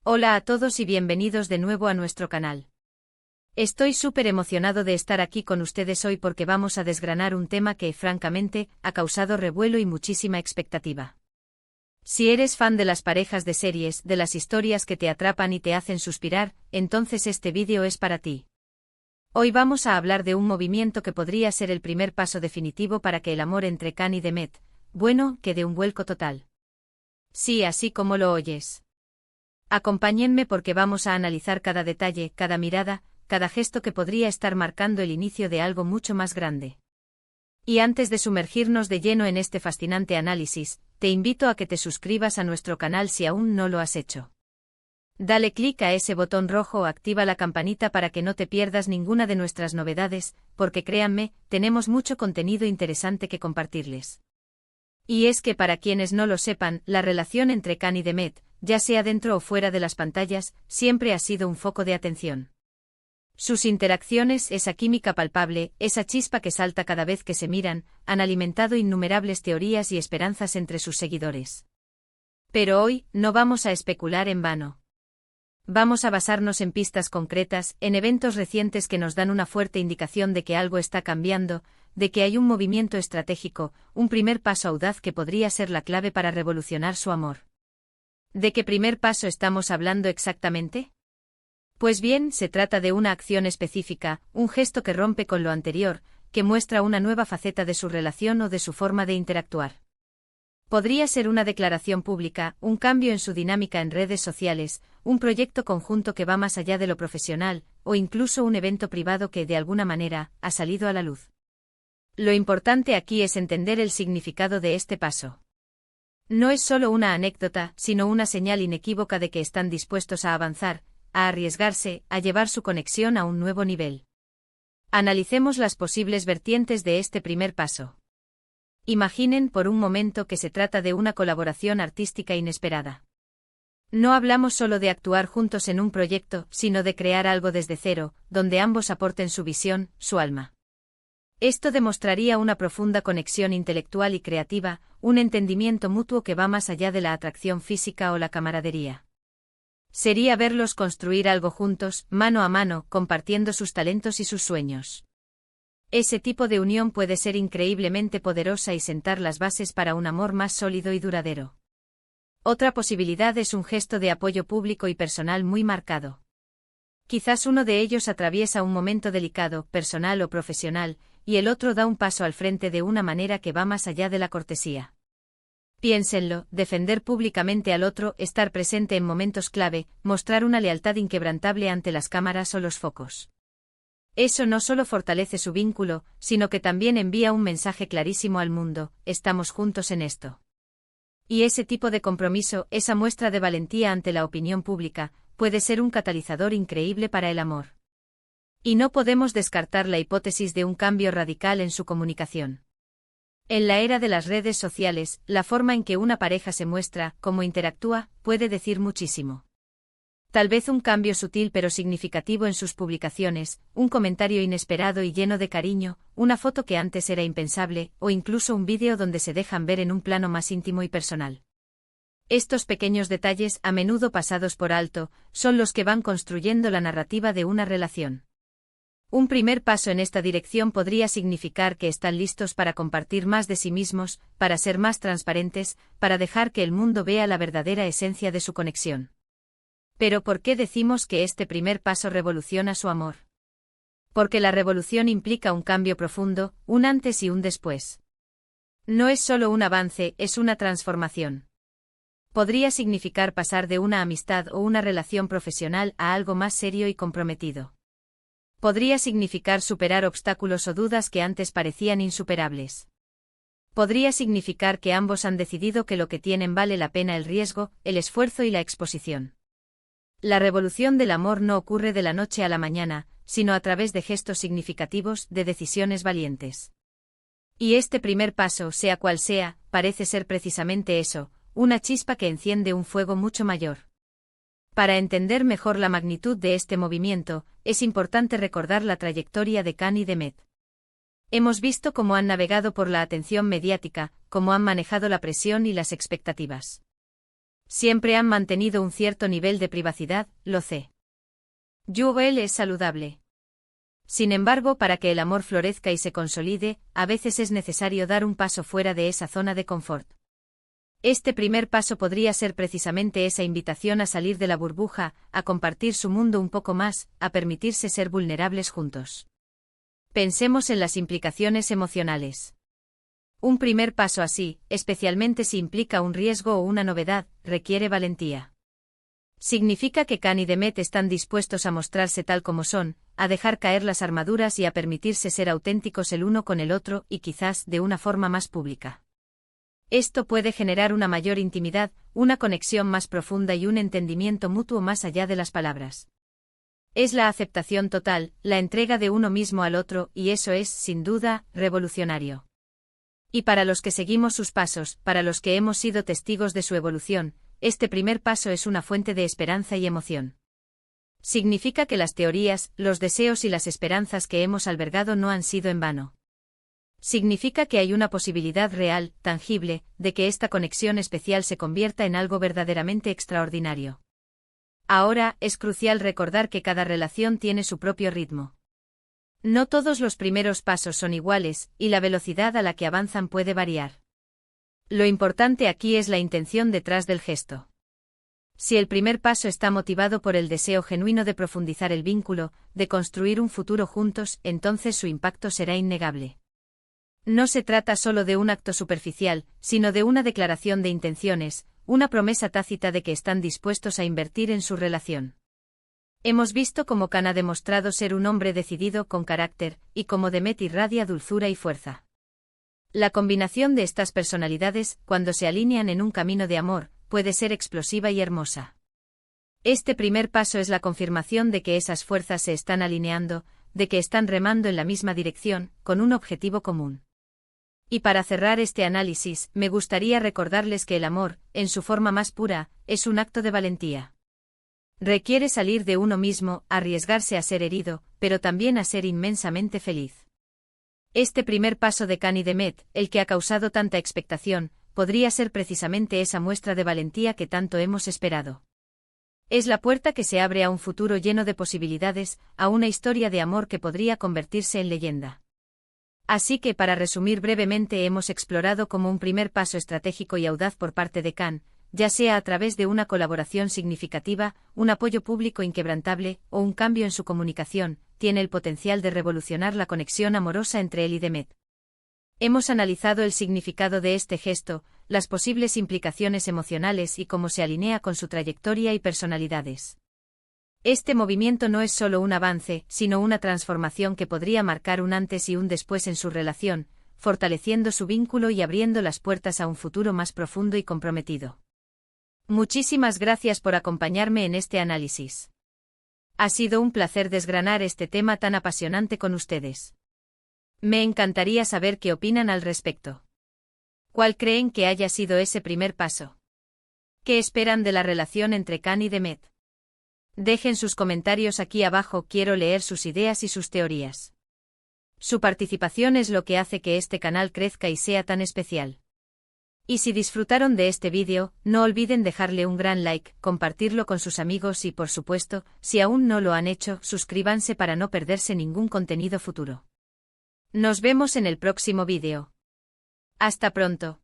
Hola a todos y bienvenidos de nuevo a nuestro canal. Estoy súper emocionado de estar aquí con ustedes hoy porque vamos a desgranar un tema que, francamente, ha causado revuelo y muchísima expectativa. Si eres fan de las parejas de series, de las historias que te atrapan y te hacen suspirar, entonces este vídeo es para ti. Hoy vamos a hablar de un movimiento que podría ser el primer paso definitivo para que el amor entre Khan y Demet, bueno, que dé un vuelco total. Sí, así como lo oyes. Acompáñenme porque vamos a analizar cada detalle, cada mirada, cada gesto que podría estar marcando el inicio de algo mucho más grande. Y antes de sumergirnos de lleno en este fascinante análisis, te invito a que te suscribas a nuestro canal si aún no lo has hecho. Dale clic a ese botón rojo o activa la campanita para que no te pierdas ninguna de nuestras novedades, porque créanme, tenemos mucho contenido interesante que compartirles. Y es que para quienes no lo sepan, la relación entre Khan y Demet, ya sea dentro o fuera de las pantallas, siempre ha sido un foco de atención. Sus interacciones, esa química palpable, esa chispa que salta cada vez que se miran, han alimentado innumerables teorías y esperanzas entre sus seguidores. Pero hoy, no vamos a especular en vano. Vamos a basarnos en pistas concretas, en eventos recientes que nos dan una fuerte indicación de que algo está cambiando, de que hay un movimiento estratégico, un primer paso audaz que podría ser la clave para revolucionar su amor. ¿De qué primer paso estamos hablando exactamente? Pues bien, se trata de una acción específica, un gesto que rompe con lo anterior, que muestra una nueva faceta de su relación o de su forma de interactuar. Podría ser una declaración pública, un cambio en su dinámica en redes sociales, un proyecto conjunto que va más allá de lo profesional, o incluso un evento privado que, de alguna manera, ha salido a la luz. Lo importante aquí es entender el significado de este paso. No es solo una anécdota, sino una señal inequívoca de que están dispuestos a avanzar, a arriesgarse, a llevar su conexión a un nuevo nivel. Analicemos las posibles vertientes de este primer paso. Imaginen por un momento que se trata de una colaboración artística inesperada. No hablamos solo de actuar juntos en un proyecto, sino de crear algo desde cero, donde ambos aporten su visión, su alma. Esto demostraría una profunda conexión intelectual y creativa, un entendimiento mutuo que va más allá de la atracción física o la camaradería. Sería verlos construir algo juntos, mano a mano, compartiendo sus talentos y sus sueños. Ese tipo de unión puede ser increíblemente poderosa y sentar las bases para un amor más sólido y duradero. Otra posibilidad es un gesto de apoyo público y personal muy marcado. Quizás uno de ellos atraviesa un momento delicado, personal o profesional, y el otro da un paso al frente de una manera que va más allá de la cortesía. Piénsenlo, defender públicamente al otro, estar presente en momentos clave, mostrar una lealtad inquebrantable ante las cámaras o los focos. Eso no solo fortalece su vínculo, sino que también envía un mensaje clarísimo al mundo: estamos juntos en esto. Y ese tipo de compromiso, esa muestra de valentía ante la opinión pública, puede ser un catalizador increíble para el amor. Y no podemos descartar la hipótesis de un cambio radical en su comunicación. En la era de las redes sociales, la forma en que una pareja se muestra, cómo interactúa, puede decir muchísimo. Tal vez un cambio sutil pero significativo en sus publicaciones, un comentario inesperado y lleno de cariño, una foto que antes era impensable, o incluso un vídeo donde se dejan ver en un plano más íntimo y personal. Estos pequeños detalles, a menudo pasados por alto, son los que van construyendo la narrativa de una relación. Un primer paso en esta dirección podría significar que están listos para compartir más de sí mismos, para ser más transparentes, para dejar que el mundo vea la verdadera esencia de su conexión. Pero ¿por qué decimos que este primer paso revoluciona su amor? Porque la revolución implica un cambio profundo, un antes y un después. No es solo un avance, es una transformación. Podría significar pasar de una amistad o una relación profesional a algo más serio y comprometido. Podría significar superar obstáculos o dudas que antes parecían insuperables. Podría significar que ambos han decidido que lo que tienen vale la pena el riesgo, el esfuerzo y la exposición. La revolución del amor no ocurre de la noche a la mañana, sino a través de gestos significativos, de decisiones valientes. Y este primer paso, sea cual sea, parece ser precisamente eso, una chispa que enciende un fuego mucho mayor. Para entender mejor la magnitud de este movimiento, es importante recordar la trayectoria de Khan y Demet. Hemos visto cómo han navegado por la atención mediática, cómo han manejado la presión y las expectativas. Siempre han mantenido un cierto nivel de privacidad, lo sé. Joel es saludable. Sin embargo, para que el amor florezca y se consolide, a veces es necesario dar un paso fuera de esa zona de confort. Este primer paso podría ser precisamente esa invitación a salir de la burbuja, a compartir su mundo un poco más, a permitirse ser vulnerables juntos. Pensemos en las implicaciones emocionales. Un primer paso así, especialmente si implica un riesgo o una novedad, requiere valentía. Significa que Can y Demet están dispuestos a mostrarse tal como son, a dejar caer las armaduras y a permitirse ser auténticos el uno con el otro y quizás de una forma más pública. Esto puede generar una mayor intimidad, una conexión más profunda y un entendimiento mutuo más allá de las palabras. Es la aceptación total, la entrega de uno mismo al otro, y eso es, sin duda, revolucionario. Y para los que seguimos sus pasos, para los que hemos sido testigos de su evolución, este primer paso es una fuente de esperanza y emoción. Significa que las teorías, los deseos y las esperanzas que hemos albergado no han sido en vano. Significa que hay una posibilidad real, tangible, de que esta conexión especial se convierta en algo verdaderamente extraordinario. Ahora, es crucial recordar que cada relación tiene su propio ritmo. No todos los primeros pasos son iguales, y la velocidad a la que avanzan puede variar. Lo importante aquí es la intención detrás del gesto. Si el primer paso está motivado por el deseo genuino de profundizar el vínculo, de construir un futuro juntos, entonces su impacto será innegable. No se trata solo de un acto superficial, sino de una declaración de intenciones, una promesa tácita de que están dispuestos a invertir en su relación. Hemos visto cómo Can ha demostrado ser un hombre decidido con carácter, y cómo Demet irradia dulzura y fuerza. La combinación de estas personalidades, cuando se alinean en un camino de amor, puede ser explosiva y hermosa. Este primer paso es la confirmación de que esas fuerzas se están alineando, de que están remando en la misma dirección, con un objetivo común. Y para cerrar este análisis, me gustaría recordarles que el amor, en su forma más pura, es un acto de valentía. Requiere salir de uno mismo, arriesgarse a ser herido, pero también a ser inmensamente feliz. Este primer paso de Can y Demet, el que ha causado tanta expectación, podría ser precisamente esa muestra de valentía que tanto hemos esperado. Es la puerta que se abre a un futuro lleno de posibilidades, a una historia de amor que podría convertirse en leyenda. Así que para resumir brevemente hemos explorado como un primer paso estratégico y audaz por parte de Can, ya sea a través de una colaboración significativa, un apoyo público inquebrantable o un cambio en su comunicación, tiene el potencial de revolucionar la conexión amorosa entre él y Demet. Hemos analizado el significado de este gesto, las posibles implicaciones emocionales y cómo se alinea con su trayectoria y personalidades. Este movimiento no es solo un avance, sino una transformación que podría marcar un antes y un después en su relación, fortaleciendo su vínculo y abriendo las puertas a un futuro más profundo y comprometido. Muchísimas gracias por acompañarme en este análisis. Ha sido un placer desgranar este tema tan apasionante con ustedes. Me encantaría saber qué opinan al respecto. ¿Cuál creen que haya sido ese primer paso? ¿Qué esperan de la relación entre Can y Demet? Dejen sus comentarios aquí abajo, quiero leer sus ideas y sus teorías. Su participación es lo que hace que este canal crezca y sea tan especial. Y si disfrutaron de este vídeo, no olviden dejarle un gran like, compartirlo con sus amigos y por supuesto, si aún no lo han hecho, suscríbanse para no perderse ningún contenido futuro. Nos vemos en el próximo vídeo. Hasta pronto.